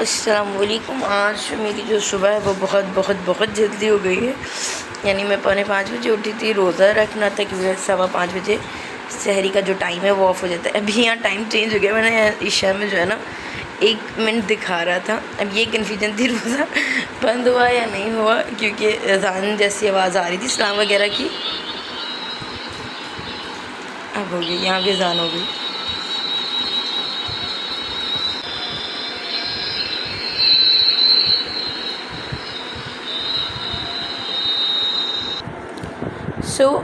अस्सलाम वालेकुम। आज मेरी जो सुबह है वो बहुत जल्दी हो गई है। यानी मैं 4:45 बजे उठी थी। रोज़ा रखना था क्योंकि 5:15 बजे सहरी का जो टाइम है वो ऑफ हो जाता है। अभी यहाँ टाइम चेंज हो गया। मैंने ईशा में जो है ना 1 मिनट दिखा रहा था। अब ये कन्फ्यूजन थी रोज़ा बंद हुआ या नहीं हुआ, क्योंकि अज़ान जैसी आवाज़ आ रही थी इस्लाम वगैरह की। अब हो गई, यहाँ भी अज़ान हो गई।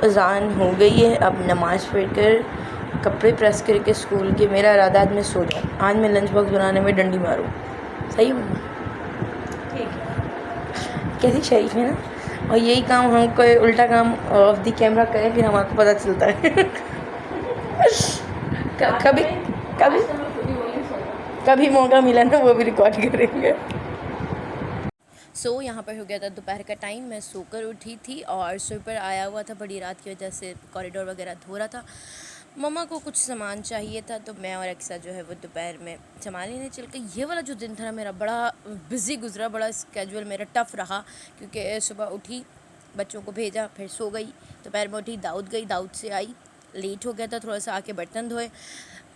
अज़ान हो गई है। अब नमाज़ पढ़कर कपड़े प्रेस करके स्कूल के मेरा इरादा आज मैं सो जाऊँ। आज मैं लंच बॉक्स बनाने में डंडी मारूँ। सही हूँ? ठीक है। कैसी शरीफ है ना। और यही काम हम कोई उल्टा काम ऑफ द कैमरा करें फिर हमको पता चलता है। कभी कभी कभी मौका मिला ना वो भी रिकॉर्ड करेंगे। यहाँ पर हो गया था दोपहर का टाइम। मैं सोकर उठी थी और स्वीपर आया हुआ था बड़ी रात की वजह से, कॉरिडोर वगैरह धो रहा था। मम्मा को कुछ सामान चाहिए था तो मैं और अक्सा जो है वो दोपहर में सामान लेने चल के। ये वाला जो दिन था मेरा बड़ा बिज़ी गुजरा, बड़ा स्केजुअल मेरा टफ़ रहा, क्योंकि सुबह उठी, बच्चों को भेजा, फिर सो गई। दोपहर में उठी, दाऊद गई, दाऊद से आई, लेट हो गया था थोड़ा सा, आके बर्तन धोए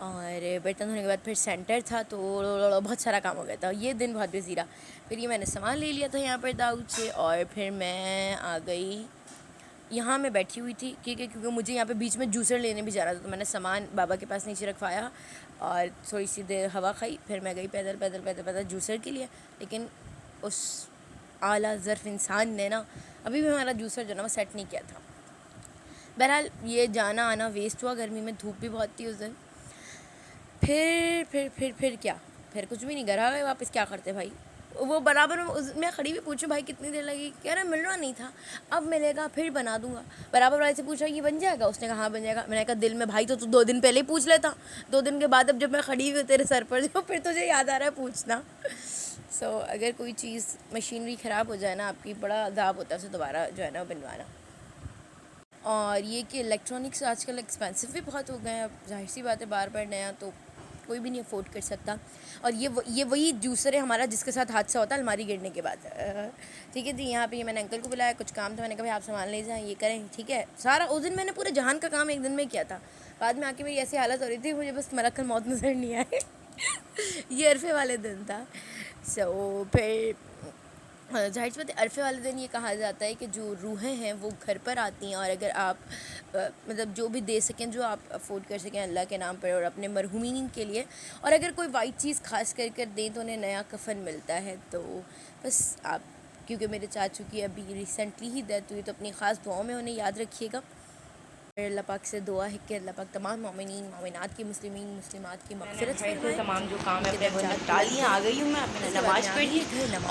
और बर्तन धोने के बाद फिर सेंटर था तो बहुत सारा काम हो गया था। ये दिन बहुत बिजी रहा। फिर ये मैंने सामान ले लिया था यहाँ पर दाऊद से और फिर मैं आ गई। यहाँ मैं बैठी हुई थी क्योंकि मुझे यहाँ पे बीच में जूसर लेने भी जाना था, तो मैंने सामान बाबा के पास नीचे रखवाया और थोड़ी सी देर हवा खाई। फिर मैं गई पैदल जूसर के लिए। लेकिन उस आला ज़र्फ़ इंसान ने ना अभी भी हमारा जूसर जो ना वो सेट नहीं किया था। बहरहाल ये जाना आना वेस्ट हुआ। गर्मी में धूप भी बहुत थी उस दिन। फिर क्या, फिर कुछ भी नहीं, घर आ गए वापस। क्या करते भाई, वो बराबर मैं खड़ी भी पूछूं भाई कितनी देर लगी, कह रहा मिल रहा नहीं था, अब मिलेगा फिर बना दूंगा। बराबर वाले से पूछा ये बन जाएगा, उसने कहा हाँ बन जाएगा। मैंने कहा दिल में भाई तो तू 2 दिन पहले ही पूछ लेता। 2 दिन के बाद अब जब मैं खड़ी हुई तेरे सर पर जो फिर तुझे याद आ रहा है पूछना। अगर कोई चीज़ मशीनरी ख़राब हो जाए ना आपकी, बड़ा अदाब होता है उसे दोबारा जो है ना बनवाना। और ये कि इलेक्ट्रॉनिक्स आजकल एक्सपेंसिव भी बहुत हो गए हैं। अब जाहिर सी बात है बार बार नया तो कोई भी नहीं अफोर्ड कर सकता। और ये वही जूसर है हमारा जिसके साथ हादसा होता है अलमारी गिरने के बाद। ठीक है जी, यहाँ पे मैंने अंकल को बुलाया, कुछ काम था, मैंने कहा भाई आप सामान ले जाएं, ये करें, ठीक है। सारा उस दिन मैंने पूरे जहान का काम एक दिन में किया था। बाद में आके मेरी ऐसी हालत हो रही थी मुझे बस मलकुल मौत नज़र नहीं आए। ये अरफे वाले दिन था। फिर जाहिर सी बात है अरफे वाले दिन ये कहा जाता है कि जो रूहें हैं वो घर पर आती हैं, और अगर आप मतलब जो भी दे सकें, जो आप अफोर्ड कर सकें अल्लाह के नाम पर और अपने मरहूमीन के लिए, और अगर कोई वाइट चीज़ खास कर दें तो उन्हें नया कफन मिलता है। तो बस आप, क्योंकि मेरे चाचू की अभी रिसेंटली ही डेथ हुई, तो अपनी ख़ास दुआओं में उन्हें याद रखिएगा। अल्लाह पाक से दुआ है कि अल्लाह पाक तमाम मोमिनीन मोमिनात की मुस्लिमात की मग़फ़िरत फरमाए। तमाम जो काम है वो निपटा लिए, आ गई हूँ मैं, मैंने नमाज़ पढ़ ली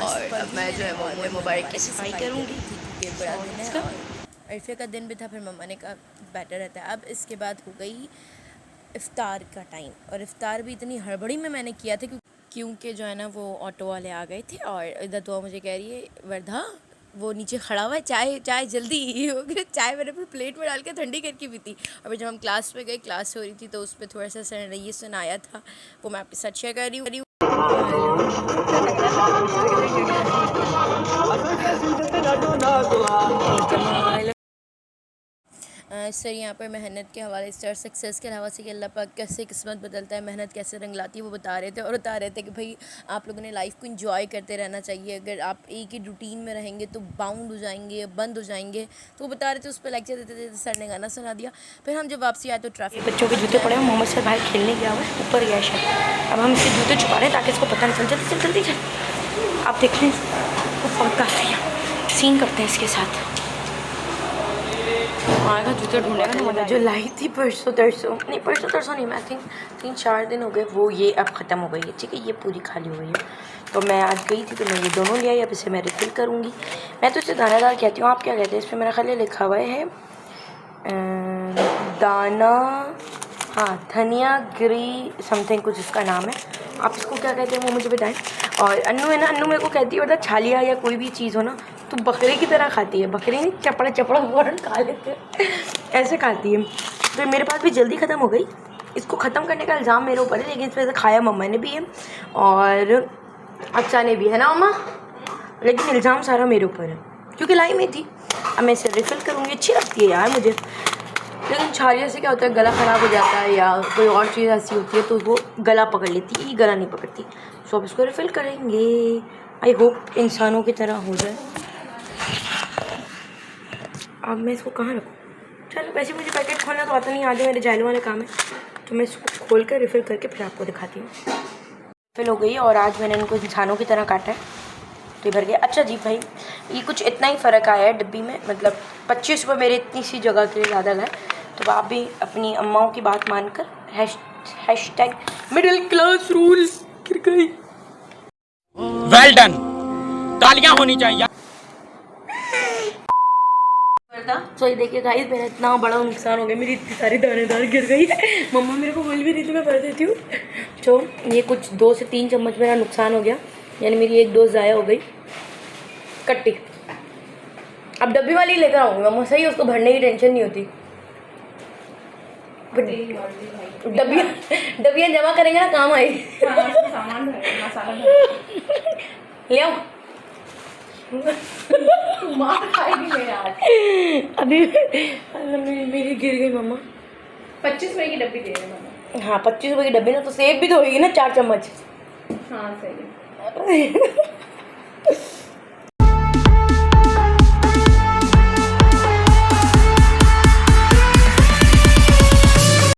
और अब मैं जो है वो मुँह मुबारक की सफाई करूँगी क्योंकि बड़ा दिन है और अरफे का दिन भी था। फिर मम्मा ने कहा बेटर रहता है। अब इसके बाद हो गई इफ़्तार का टाइम, और इफ़्तार भी इतनी हड़बड़ी में मैंने किया था क्योंकि जो है ना वो ऑटो वाले आ गए थे। और इधर तो मुझे कह रही है वर्धा वो नीचे खड़ा हुआ है, चाय जल्दी हो गई। चाय मैंने अपनी प्लेट में डाल के ठंडी करके पी थी। और फिर जब हम क्लास पे गए, क्लास हो रही थी तो उस पर थोड़ा सा ये सुनाया था, वो मैं आपके साथ शेयर कर रही हूँ। सर यहाँ पर मेहनत के हवाले से और सक्सेस के हवाले से कि अल्लाह पाक कैसे किस्मत बदलता है, मेहनत कैसे रंग लाती है, वो बता रहे थे। और बता रहे थे कि भाई आप लोगों ने लाइफ को एंजॉय करते रहना चाहिए। अगर आप एक ही रूटीन में रहेंगे तो बाउंड हो जाएंगे, बंद हो जाएंगे। तो वो बता रहे थे, उस पर लेक्चर देते थे, सर ने गाना सुना दिया। फिर हम जब वापसी आए तो ट्रैफिक, बच्चों के जूते पड़े हैं, मोहम्मद सर बाहर खेलने गया हुआ है, ऊपर गया शायद। अब हम इसके जूते छुपा रहे हैं ताकि इसको पता नहीं चल। जल्दी चल। आप देख लें, वो बहुत काफ़ी सीन करते हैं इसके साथ। आएगा जूते ढूंढेगा ना। मतलब जो लाई थी परसों तरसों नहीं, मैं थिंक 3-4 दिन हो गए, वो ये अब ख़त्म हो गई है। ठीक है, ये पूरी खाली हो गई है। तो मैं आज गई थी तो मैं ये दोनों ले आई। अब इसे मैं रिफिल करूँगी। मैं तो इसे दानादार कहती हूँ, आप क्या कहते हैं? इस पर मेरा ख्याल लिखा हुआ है दाना, हाँ, धनिया गिरी समथिंग कुछ इसका नाम है। आप इसको क्या कहते हैं वो मुझे बताएं। और अन्नू है ना, अन्नू मेरे को कहती है बेटा छालिया या कोई भी चीज़ हो ना तो बकरे की तरह खाती है। बकरे नहीं, चपड़ा फ़ौरन खा लेते ऐसे खाती है। तो मेरे पास भी जल्दी ख़त्म हो गई। इसको ख़त्म करने का इल्ज़ाम मेरे ऊपर है, लेकिन इस वजह से खाया मम्मा ने भी है। और अफसाने भी है ना अम्मा, लेकिन इल्ज़ाम सारा मेरे ऊपर है क्योंकि लाई में थी। अब मैं इसे रिफ़िल करूँगी, अच्छी लगती है यार मुझे, लेकिन छालिया से क्या होता है गला ख़राब हो जाता है या कोई और चीज़ ऐसी होती है तो वो गला पकड़ लेती है, ये गला नहीं पकड़ती। सो अब इसको रिफ़िल करेंगे, आई होप इंसानों की तरह हो जाए। अब मैं इसको कहाँ रखूँ? चलो वैसे मुझे पैकेट खोलना तो आता नहीं, आधे मेरे जाइलों वाले काम है, तो मैं इसको खोल कर रिफ़िल करके फिर आपको दिखाती हूँ। रिफ़िल हो गई और आज मैंने इनको इंसानों की तरह काटा है तो ये भर गया। अच्छा जी भाई, ये कुछ इतना ही फ़र्क आया है डिब्बी में, मतलब 25 रुपये मेरे इतनी सी जगह के लिए ज़्यादा गए, तो आप भी अपनी अम्माओं की बात मानकर हैशटैग मिडिल क्लास रूल गिर गई। वेल डन, तालियां होनी चाहिए। तो ये देखिए गाइस, मेरा इतना बड़ा नुकसान हो गया, मेरी इतनी सारी दानेदार गिर गई है। मम्मा मेरे को बोल भी रही थी मैं भर देती हूँ। तो ये कुछ 2 से 3 चम्मच मेरा नुकसान हो गया, यानी मेरी एक डोज ज़ाया हो गई कट्टी। अब डब्बी वाली लेकर आऊँगी मम्मा, सही उसको भरने की टेंशन नहीं होती। डब्बियाँ जमा करेंगे ना काम आएगी। ले आओ। मार खाएगी मेरे आज। अभी मेरी गिर गई मम्मा। 25 रुपए की डब्बी दे रहे मम्मा। हाँ 25 रुपए की डब्बी ना, तो सेब भी तो होगी ना 4 चम्मच। हाँ सही है।